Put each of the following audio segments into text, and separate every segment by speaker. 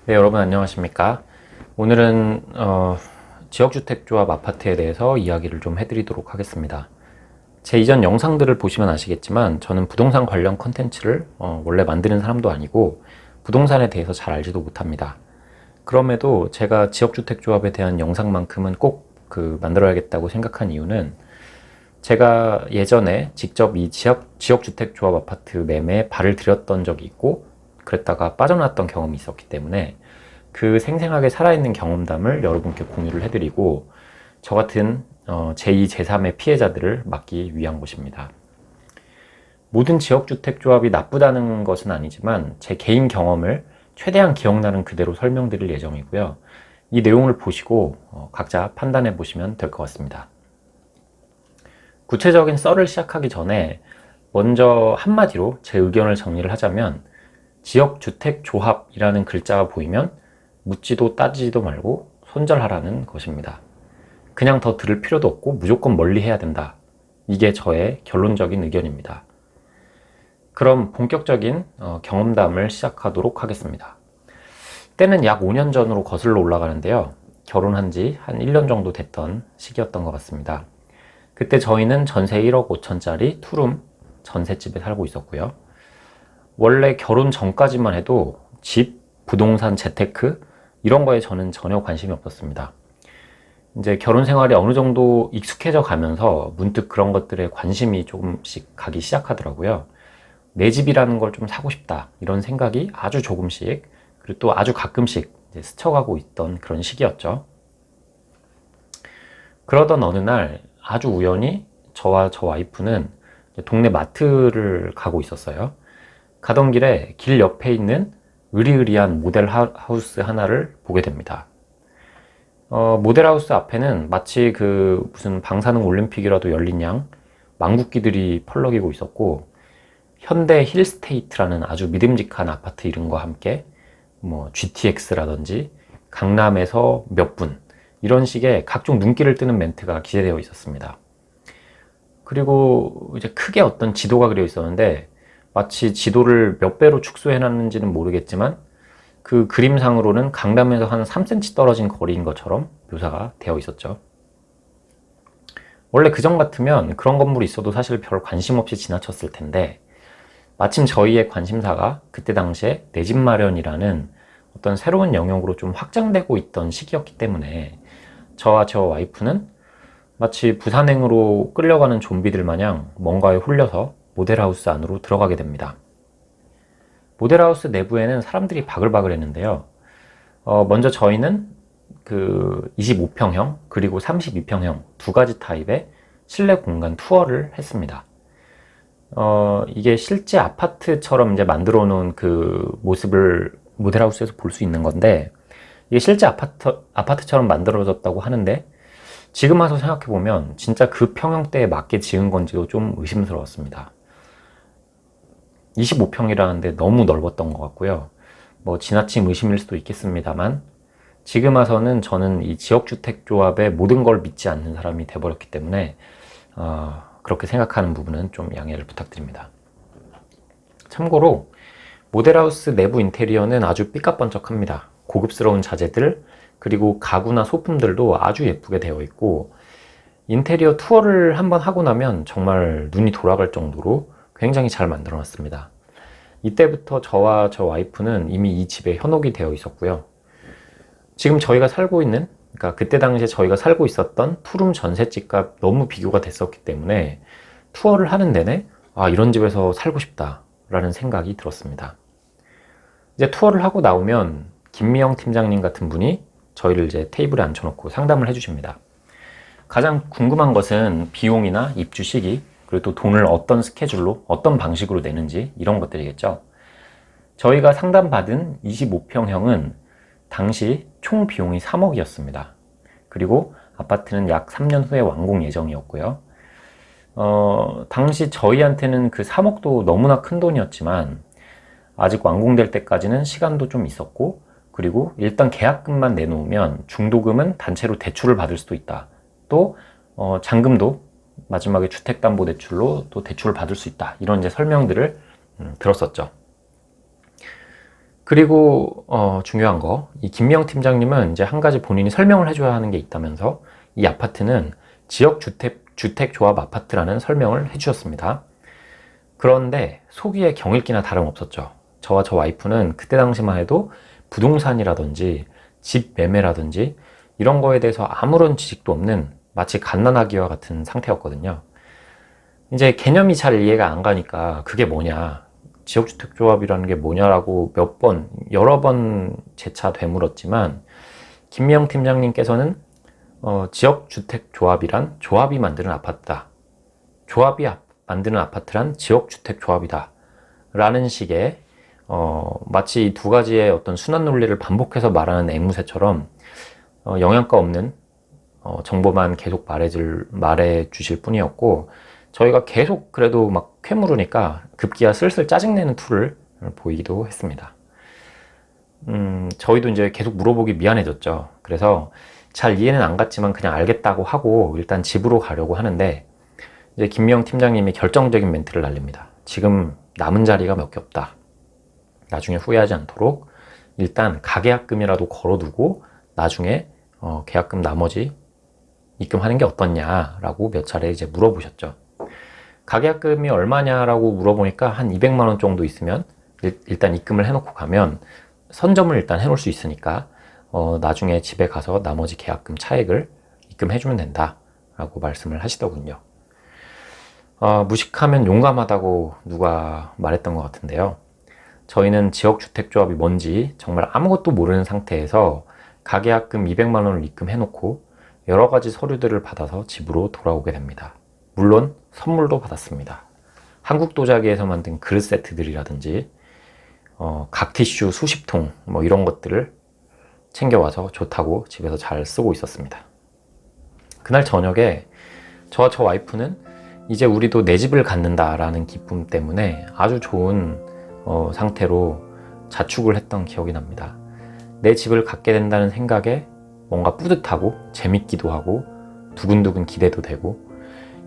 Speaker 1: 네, 여러분 안녕하십니까? 오늘은 지역주택조합 아파트에 대해서 이야기를 좀 해드리도록 하겠습니다. 제 이전 영상들을 보시면 아시겠지만 저는 부동산 관련 컨텐츠를 원래 만드는 사람도 아니고 부동산에 대해서 잘 알지도 못합니다. 그럼에도 제가 지역주택조합에 대한 영상만큼은 꼭 만들어야겠다고 생각한 이유는 제가 예전에 직접 이 지역주택조합 아파트 매매에 발을 들였던 적이 있고 그랬다가 빠져나왔던 경험이 있었기 때문에 그 생생하게 살아있는 경험담을 여러분께 공유를 해드리고 저 같은 제2, 제3의 피해자들을 막기 위한 것입니다. 모든 지역주택조합이 나쁘다는 것은 아니지만 제 개인 경험을 최대한 기억나는 그대로 설명드릴 예정이고요. 이 내용을 보시고 각자 판단해 보시면 될 것 같습니다. 구체적인 썰을 시작하기 전에 먼저 한마디로 제 의견을 정리를 하자면 지역주택조합이라는 글자가 보이면 묻지도 따지지도 말고 손절하라는 것입니다. 그냥 더 들을 필요도 없고 무조건 멀리 해야 된다. 이게 저의 결론적인 의견입니다. 그럼 본격적인 경험담을 시작하도록 하겠습니다. 때는 약 5년 전으로 거슬러 올라가는데요. 결혼한 지 한 1년 정도 됐던 시기였던 것 같습니다. 그때 저희는 전세 1억 5천짜리 투룸 전셋집에 살고 있었고요. 원래 결혼 전까지만 해도 집, 부동산, 재테크 이런 거에 저는 전혀 관심이 없었습니다. 이제 결혼 생활이 어느 정도 익숙해져 가면서 문득 그런 것들에 관심이 조금씩 가기 시작하더라고요. 내 집이라는 걸 좀 사고 싶다 이런 생각이 아주 조금씩 그리고 또 아주 가끔씩 이제 스쳐가고 있던 그런 시기였죠. 그러던 어느 날 아주 우연히 저와 저 와이프는 동네 마트를 가고 있었어요. 가던 길에 길 옆에 있는 으리으리한 모델 하우스 하나를 보게 됩니다. 모델 하우스 앞에는 마치 무슨 방사능 올림픽이라도 열린 양 망국기들이 펄럭이고 있었고 현대 힐스테이트라는 아주 믿음직한 아파트 이름과 함께 뭐 GTX라든지 강남에서 몇 분 이런 식의 각종 눈길을 뜨는 멘트가 기재되어 있었습니다. 그리고 이제 크게 어떤 지도가 그려 있었는데 마치 지도를 몇 배로 축소해 놨는지는 모르겠지만 그 그림상으로는 강남에서 한 3cm 떨어진 거리인 것처럼 묘사가 되어 있었죠. 원래 그전 같으면 그런 건물이 있어도 사실 별 관심 없이 지나쳤을 텐데 마침 저희의 관심사가 그때 당시에 내 집 마련이라는 어떤 새로운 영역으로 좀 확장되고 있던 시기였기 때문에 저와 저 와이프는 마치 부산행으로 끌려가는 좀비들 마냥 뭔가에 홀려서 모델하우스 안으로 들어가게 됩니다. 모델하우스 내부에는 사람들이 바글바글 했는데요. 먼저 저희는 25평형 그리고 32평형 두 가지 타입의 실내 공간 투어를 했습니다. 이게 실제 아파트처럼 이제 만들어 놓은 그 모습을 모델하우스에서 볼 수 있는 건데 이게 실제 아파트처럼 만들어졌다고 하는데 지금 와서 생각해보면 진짜 그 평형대에 맞게 지은 건지도 좀 의심스러웠습니다. 25평이라는데 너무 넓었던 것 같고요. 뭐 지나친 의심일 수도 있겠습니다만 지금 와서는 저는 이 지역주택조합의 모든 걸 믿지 않는 사람이 돼버렸기 때문에 그렇게 생각하는 부분은 좀 양해를 부탁드립니다. 참고로 모델하우스 내부 인테리어는 아주 삐까번쩍합니다. 고급스러운 자재들 그리고 가구나 소품들도 아주 예쁘게 되어 있고 인테리어 투어를 한번 하고 나면 정말 눈이 돌아갈 정도로 굉장히 잘 만들어 놨습니다. 이때부터 저와 저 와이프는 이미 이 집에 현혹이 되어 있었고요. 지금 저희가 살고 있는 그러니까 그때 당시에 저희가 살고 있었던 투룸 전셋집과 너무 비교가 됐었기 때문에 투어를 하는 내내 이런 집에서 살고 싶다 라는 생각이 들었습니다. 이제 투어를 하고 나오면 김미영 팀장님 같은 분이 저희를 이제 테이블에 앉혀놓고 상담을 해주십니다. 가장 궁금한 것은 비용이나 입주 시기 그리고 또 돈을 어떤 스케줄로 어떤 방식으로 내는지 이런 것들이겠죠. 저희가 상담받은 25평형은 당시 총 비용이 3억이었습니다. 그리고 아파트는 약 3년 후에 완공 예정이었고요. 당시 저희한테는 그 3억도 너무나 큰 돈이었지만 아직 완공될 때까지는 시간도 좀 있었고 그리고 일단 계약금만 내놓으면 중도금은 단체로 대출을 받을 수도 있다. 또 잔금도 마지막에 주택담보대출로 또 대출을 받을 수 있다. 이런 이제 설명들을 들었었죠. 그리고 중요한 거, 이 김미영 팀장님은 이제 한 가지 본인이 설명을 해줘야 하는 게 있다면서 이 아파트는 지역주택조합 아파트라는 설명을 해주셨습니다. 그런데 속이에 경읽기나 다름없었죠. 저와 저 와이프는 그때 당시만 해도 부동산이라든지 집 매매라든지 이런 거에 대해서 아무런 지식도 없는 마치 갓난아기와 같은 상태였거든요. 이제 개념이 잘 이해가 안 가니까 그게 뭐냐, 지역주택조합이라는 게 뭐냐라고 여러 번 재차 되물었지만 김미영 팀장님께서는 지역주택조합이란 조합이 만드는 아파트다. 조합이 만드는 아파트란 지역주택조합이다. 라는 식의 마치 이 두 가지의 어떤 순환 논리를 반복해서 말하는 앵무새처럼 영양가 없는 정보만 계속 말해 주실 뿐이었고, 저희가 계속 그래도 막 쾌물으니까 급기야 슬슬 짜증내는 투를 보이기도 했습니다. 저희도 이제 계속 물어보기 미안해졌죠. 그래서 잘 이해는 안 갔지만 그냥 알겠다고 하고 일단 집으로 가려고 하는데, 이제 김미영 팀장님이 결정적인 멘트를 날립니다. 지금 남은 자리가 몇 개 없다. 나중에 후회하지 않도록 일단 가계약금이라도 걸어두고 나중에 계약금 나머지 입금하는 게 어떻냐라고 몇 차례 이제 물어보셨죠. 가계약금이 얼마냐라고 물어보니까 한 200만 원 정도 있으면 일단 입금을 해놓고 가면 선점을 일단 해놓을 수 있으니까 나중에 집에 가서 나머지 계약금 차액을 입금해주면 된다라고 말씀을 하시더군요. 무식하면 용감하다고 누가 말했던 것 같은데요. 저희는 지역주택조합이 뭔지 정말 아무것도 모르는 상태에서 가계약금 200만 원을 입금해놓고 여러 가지 서류들을 받아서 집으로 돌아오게 됩니다. 물론 선물도 받았습니다. 한국도자기에서 만든 그릇 세트들이라든지 각티슈 수십 통 뭐 이런 것들을 챙겨와서 좋다고 집에서 잘 쓰고 있었습니다. 그날 저녁에 저와 저 와이프는 이제 우리도 내 집을 갖는다라는 기쁨 때문에 아주 좋은 상태로 자축을 했던 기억이 납니다. 내 집을 갖게 된다는 생각에 뭔가 뿌듯하고 재밌기도 하고 두근두근 기대도 되고,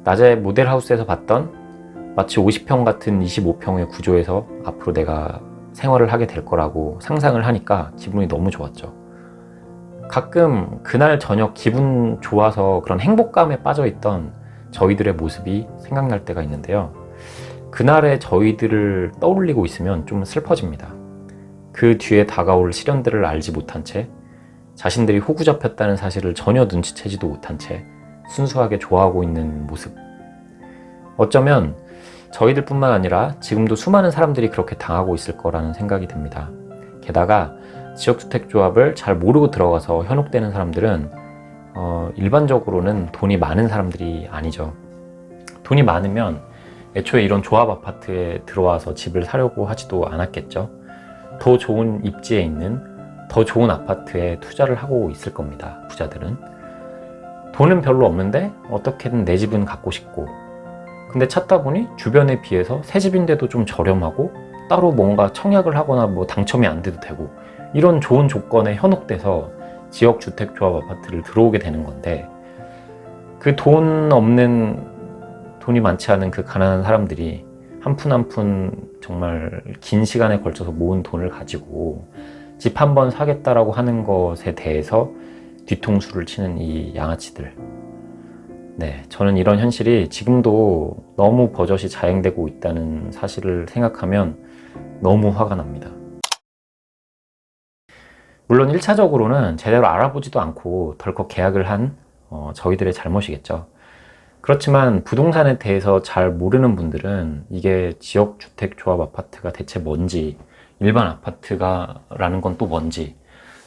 Speaker 1: 낮에 모델하우스에서 봤던 마치 50평 같은 25평의 구조에서 앞으로 내가 생활을 하게 될 거라고 상상을 하니까 기분이 너무 좋았죠. 가끔 그날 저녁 기분 좋아서 그런 행복감에 빠져있던 저희들의 모습이 생각날 때가 있는데요. 그날의 저희들을 떠올리고 있으면 좀 슬퍼집니다. 그 뒤에 다가올 시련들을 알지 못한 채, 자신들이 호구 잡혔다는 사실을 전혀 눈치채지도 못한 채 순수하게 좋아하고 있는 모습. 어쩌면 저희들뿐만 아니라 지금도 수많은 사람들이 그렇게 당하고 있을 거라는 생각이 듭니다. 게다가 지역주택조합을 잘 모르고 들어가서 현혹되는 사람들은 일반적으로는 돈이 많은 사람들이 아니죠. 돈이 많으면 애초에 이런 조합 아파트에 들어와서 집을 사려고 하지도 않았겠죠. 더 좋은 입지에 있는 더 좋은 아파트에 투자를 하고 있을 겁니다. 부자들은. 돈은 별로 없는데 어떻게든 내 집은 갖고 싶고, 근데 찾다 보니 주변에 비해서 새 집인데도 좀 저렴하고 따로 뭔가 청약을 하거나 뭐 당첨이 안 돼도 되고 이런 좋은 조건에 현혹돼서 지역주택조합 아파트를 들어오게 되는 건데, 그 돈이 많지 않은 그 가난한 사람들이 한 푼 한 푼 정말 긴 시간에 걸쳐서 모은 돈을 가지고 집 한 번 사겠다라고 하는 것에 대해서 뒤통수를 치는 이 양아치들. 네, 저는 이런 현실이 지금도 너무 버젓이 자행되고 있다는 사실을 생각하면 너무 화가 납니다. 물론 1차적으로는 제대로 알아보지도 않고 덜컥 계약을 한 저희들의 잘못이겠죠. 그렇지만 부동산에 대해서 잘 모르는 분들은 이게 지역주택조합 아파트가 대체 뭔지, 일반 아파트가라는 건 또 뭔지,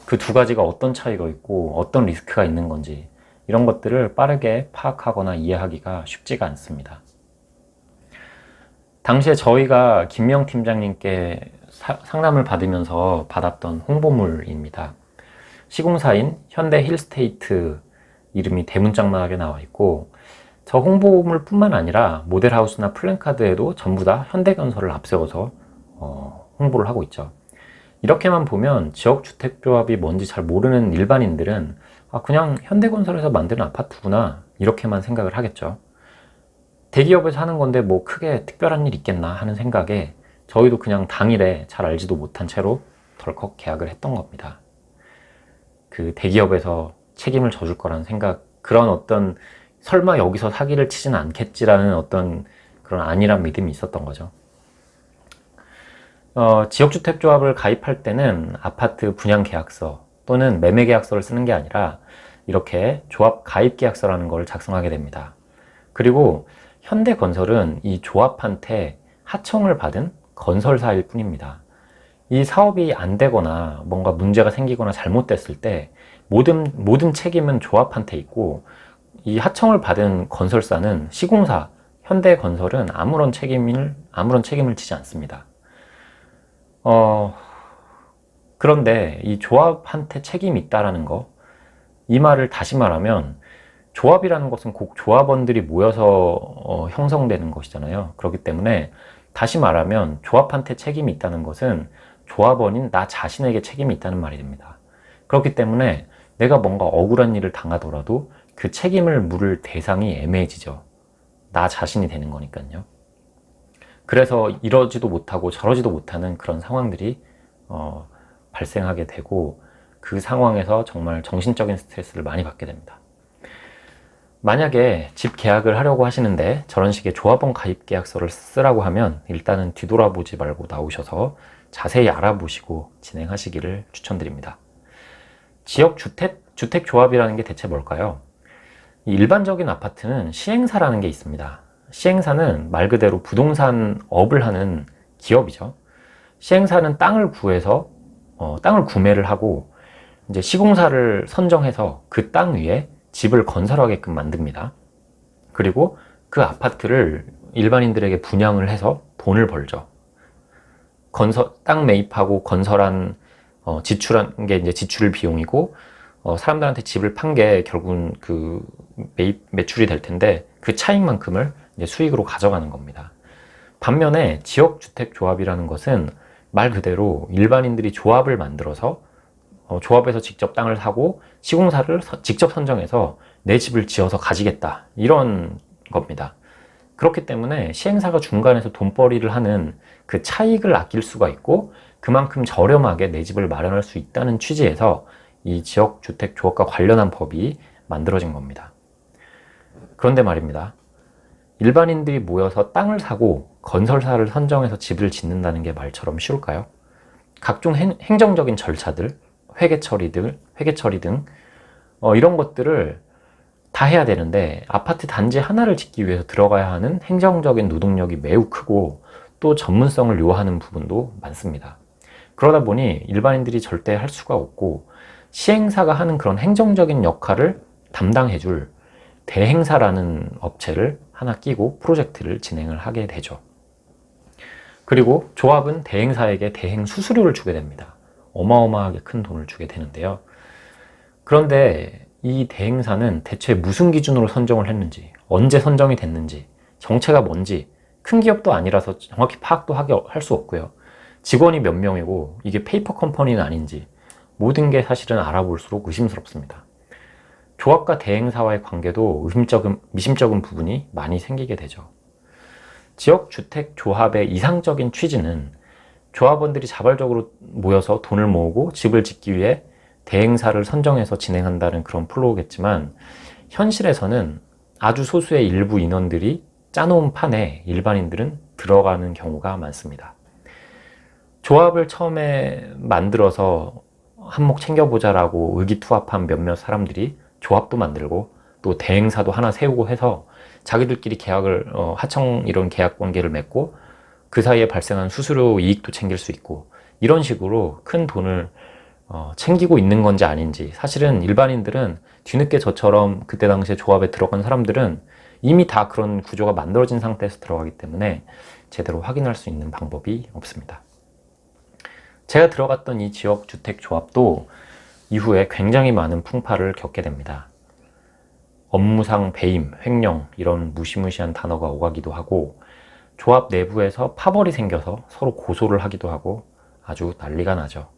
Speaker 1: 그 두 가지가 어떤 차이가 있고 어떤 리스크가 있는 건지 이런 것들을 빠르게 파악하거나 이해하기가 쉽지가 않습니다. 당시에 저희가 김미영 팀장님께 상담을 받으면서 받았던 홍보물입니다. 시공사인 현대 힐스테이트 이름이 대문짝만하게 나와 있고, 저 홍보물 뿐만 아니라 모델하우스나 플랜카드에도 전부 다 현대건설을 앞세워서 홍보를 하고 있죠. 이렇게만 보면 지역주택조합이 뭔지 잘 모르는 일반인들은 그냥 현대건설에서 만드는 아파트구나 이렇게만 생각을 하겠죠. 대기업에서 하는 건데 뭐 크게 특별한 일 있겠나 하는 생각에 저희도 그냥 당일에 잘 알지도 못한 채로 덜컥 계약을 했던 겁니다. 그 대기업에서 책임을 져줄 거라는 생각, 그런 어떤 설마 여기서 사기를 치진 않겠지라는 어떤 그런 안일한 믿음이 있었던 거죠. 지역주택조합을 가입할 때는 아파트 분양계약서 또는 매매계약서를 쓰는 게 아니라 이렇게 조합 가입계약서라는 걸 작성하게 됩니다. 그리고 현대건설은 이 조합한테 하청을 받은 건설사일 뿐입니다. 이 사업이 안 되거나 뭔가 문제가 생기거나 잘못됐을 때 모든 책임은 조합한테 있고, 이 하청을 받은 건설사는 시공사, 현대건설은 아무런 책임을 지지 않습니다. 그런데 이 조합한테 책임이 있다라는 거, 이 말을 다시 말하면 조합이라는 것은 꼭 조합원들이 모여서 형성되는 것이잖아요. 그렇기 때문에 다시 말하면 조합한테 책임이 있다는 것은 조합원인 나 자신에게 책임이 있다는 말이 됩니다. 그렇기 때문에 내가 뭔가 억울한 일을 당하더라도 그 책임을 물을 대상이 애매해지죠. 나 자신이 되는 거니까요. 그래서 이러지도 못하고 저러지도 못하는 그런 상황들이 발생하게 되고, 그 상황에서 정말 정신적인 스트레스를 많이 받게 됩니다. 만약에 집 계약을 하려고 하시는데 저런 식의 조합원 가입 계약서를 쓰라고 하면 일단은 뒤돌아보지 말고 나오셔서 자세히 알아보시고 진행하시기를 추천드립니다. 주택조합이라는 게 대체 뭘까요? 일반적인 아파트는 시행사라는 게 있습니다. 시행사는 말 그대로 부동산 업을 하는 기업이죠. 시행사는 땅을 구해서 땅을 구매를 하고 이제 시공사를 선정해서 그 땅 위에 집을 건설하게끔 만듭니다. 그리고 그 아파트를 일반인들에게 분양을 해서 돈을 벌죠. 땅 매입하고 건설한 지출한 게 이제 지출 비용이고, 사람들한테 집을 판 게 결국은 그 매출이 될 텐데 그 차익만큼을 이제 수익으로 가져가는 겁니다. 반면에 지역주택조합이라는 것은 말 그대로 일반인들이 조합을 만들어서 조합에서 직접 땅을 사고 시공사를 직접 선정해서 내 집을 지어서 가지겠다, 이런 겁니다. 그렇기 때문에 시행사가 중간에서 돈벌이를 하는 그 차익을 아낄 수가 있고, 그만큼 저렴하게 내 집을 마련할 수 있다는 취지에서 이 지역주택조합과 관련한 법이 만들어진 겁니다. 그런데 말입니다. 일반인들이 모여서 땅을 사고 건설사를 선정해서 집을 짓는다는 게 말처럼 쉬울까요? 각종 행정적인 절차들, 회계 처리 등 이런 것들을 다 해야 되는데, 아파트 단지 하나를 짓기 위해서 들어가야 하는 행정적인 노동력이 매우 크고 또 전문성을 요하는 부분도 많습니다. 그러다 보니 일반인들이 절대 할 수가 없고, 시행사가 하는 그런 행정적인 역할을 담당해줄 대행사라는 업체를 하나 끼고 프로젝트를 진행을 하게 되죠. 그리고 조합은 대행사에게 대행 수수료를 주게 됩니다. 어마어마하게 큰 돈을 주게 되는데요. 그런데 이 대행사는 대체 무슨 기준으로 선정을 했는지, 언제 선정이 됐는지, 정체가 뭔지 큰 기업도 아니라서 정확히 파악도 할 수 없고요. 직원이 몇 명이고 이게 페이퍼 컴퍼니는 아닌지 모든 게 사실은 알아볼수록 의심스럽습니다. 조합과 대행사와의 관계도 미심쩍은 부분이 많이 생기게 되죠. 지역주택조합의 이상적인 취지는 조합원들이 자발적으로 모여서 돈을 모으고 집을 짓기 위해 대행사를 선정해서 진행한다는 그런 플로우겠지만, 현실에서는 아주 소수의 일부 인원들이 짜놓은 판에 일반인들은 들어가는 경우가 많습니다. 조합을 처음에 만들어서 한몫 챙겨보자라고 의기투합한 몇몇 사람들이 조합도 만들고 또 대행사도 하나 세우고 해서 자기들끼리 계약을 하청 이런 계약 관계를 맺고 그 사이에 발생한 수수료 이익도 챙길 수 있고, 이런 식으로 큰 돈을 챙기고 있는 건지 아닌지, 사실은 일반인들은 뒤늦게 저처럼 그때 당시에 조합에 들어간 사람들은 이미 다 그런 구조가 만들어진 상태에서 들어가기 때문에 제대로 확인할 수 있는 방법이 없습니다. 제가 들어갔던 이 지역주택조합도 이후에 굉장히 많은 풍파를 겪게 됩니다. 업무상 배임, 횡령 이런 무시무시한 단어가 오가기도 하고, 조합 내부에서 파벌이 생겨서 서로 고소를 하기도 하고 아주 난리가 나죠.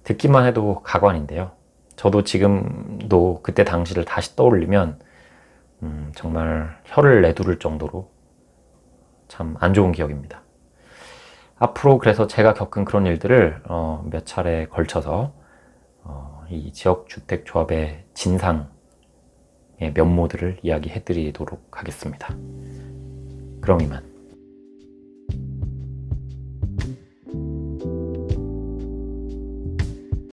Speaker 1: 듣기만 해도 가관인데요. 저도 지금도 그때 당시를 다시 떠올리면 정말 혀를 내두를 정도로 참 안 좋은 기억입니다. 앞으로 그래서 제가 겪은 그런 일들을 몇 차례 걸쳐서 이 지역주택조합의 진상의 면모들을 이야기해 드리도록 하겠습니다. 그럼 이만.